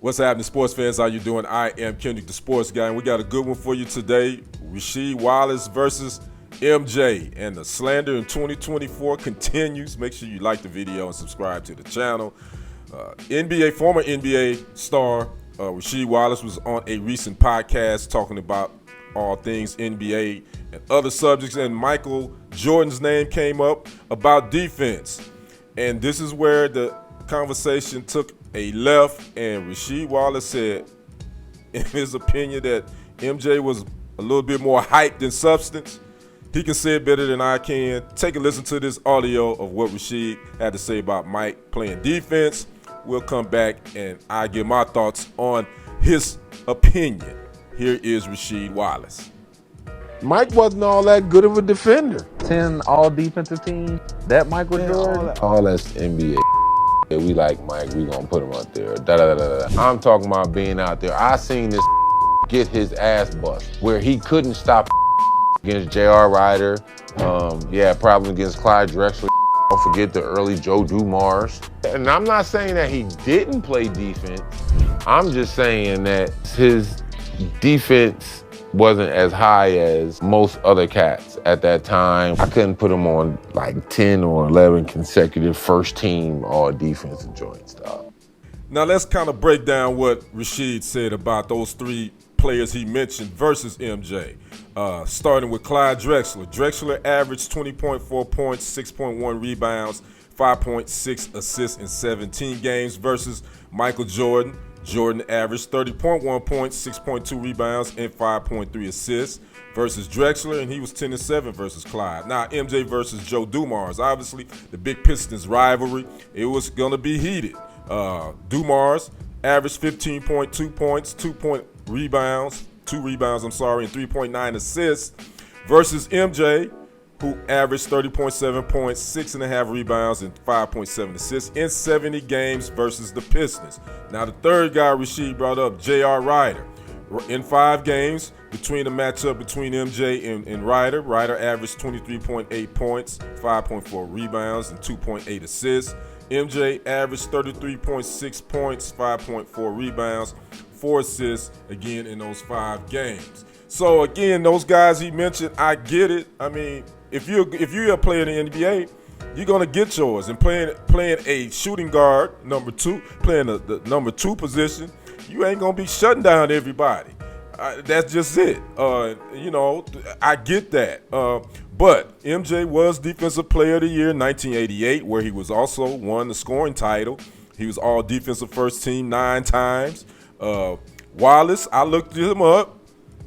What's happening, sports fans? How you doing? I am Kendrick, the sports guy, and we got a good one for you today. Rasheed Wallace versus MJ, and the slander in 2024 continues. Make sure you like the video and subscribe to the channel. Former NBA star Rasheed Wallace was on a recent podcast talking about all things NBA and other subjects, and Michael Jordan's name came up about defense. And this is where the conversation took a left, and Rasheed Wallace said, in his opinion, that MJ was a little bit more hype than substance. He can say it better than I can. Take a listen to this audio of what Rasheed had to say about Mike playing defense. We'll come back and I give my thoughts on his opinion. Here is Rasheed Wallace. Mike wasn't all that good of a defender. 10 all defensive teams. That Michael Jordan. All that's NBA. We like Mike, we gonna put him out there. I'm talking about being out there. I seen this get his ass bust where he couldn't stop against J.R. Ryder. Probably against Clyde Drexler. Don't forget the early Joe Dumars. And I'm not saying that he didn't play defense. I'm just saying that his defense wasn't as high as most other cats at that time. I couldn't put him on like 10 or 11 consecutive first team all defensive joint stuff. Now let's kind of break down what Rasheed said about those three players he mentioned versus MJ. Starting with Clyde Drexler. Drexler averaged 20.4 points, 6.1 rebounds, 5.6 assists in 17 games versus Michael Jordan. Jordan averaged 30.1 points, 6.2 rebounds, and 5.3 assists versus Drexler, and he was 10-7 versus Clyde. Now, MJ versus Joe Dumars. Obviously, the big Pistons rivalry, it was going to be heated. Dumars averaged 15.2 points, 2 rebounds, and 3.9 assists versus MJ, who averaged 30.7 points, 6.5 rebounds, and 5.7 assists in 70 games versus the Pistons. Now, the third guy Rasheed brought up, J.R. Ryder. In 5 games between the matchup between MJ and Ryder, Ryder averaged 23.8 points, 5.4 rebounds, and 2.8 assists. MJ averaged 33.6 points, 5.4 rebounds, 4 assists, again, in those 5 games. So, again, those guys he mentioned, I get it. I mean, if you're a player in the NBA, you're gonna get yours. And playing a shooting guard, number 2, playing the number 2 position, you ain't gonna be shutting down everybody. That's just it. I get that. But MJ was Defensive Player of the Year in 1988, where he was also won the scoring title. He was All Defensive First Team 9 times. Wallace, I looked him up.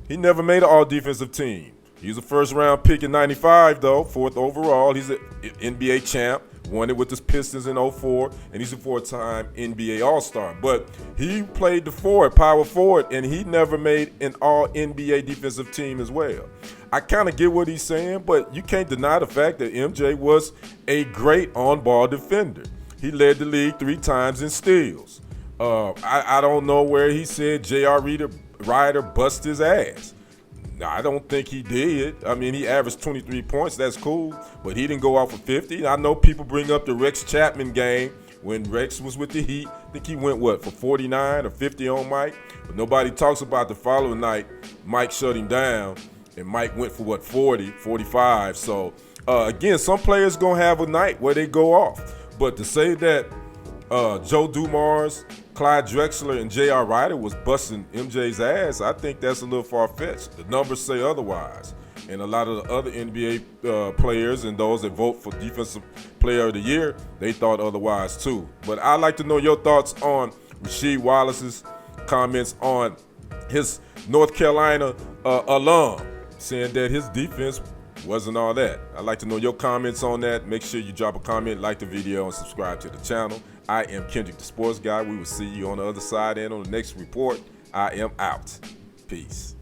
He never made an All Defensive Team. He was a first-round pick in 95, though, 4th overall. He's an NBA champ, won it with the Pistons in 04, and he's a 4-time NBA All-Star. But he played the power forward, and he never made an All-NBA defensive team as well. I kind of get what he's saying, but you can't deny the fact that MJ was a great on-ball defender. He led the league 3 times in steals. I don't know where he said J.R. Ryder bust his ass. No, I don't think he did. I mean, he averaged 23 points. That's cool. But he didn't go out for 50. I know people bring up the Rex Chapman game when Rex was with the Heat. I think he went, for 49 or 50 on Mike? But nobody talks about the following night, Mike shut him down, and Mike went for, 40, 45. So, again, some players going to have a night where they go off. But to say that Joe Dumars, Clyde Drexler, and J.R. Ryder was busting MJ's ass, I think that's a little far-fetched. The numbers say otherwise. And a lot of the other NBA players and those that vote for Defensive Player of the Year, they thought otherwise too. But I'd like to know your thoughts on Rasheed Wallace's comments on his North Carolina alum, saying that his defense wasn't all that. I'd like to know your comments on that. Make sure you drop a comment, like the video, and subscribe to the channel. I am Kendrick, the sports guy. We will see you on the other side and on the next report. I am out. Peace.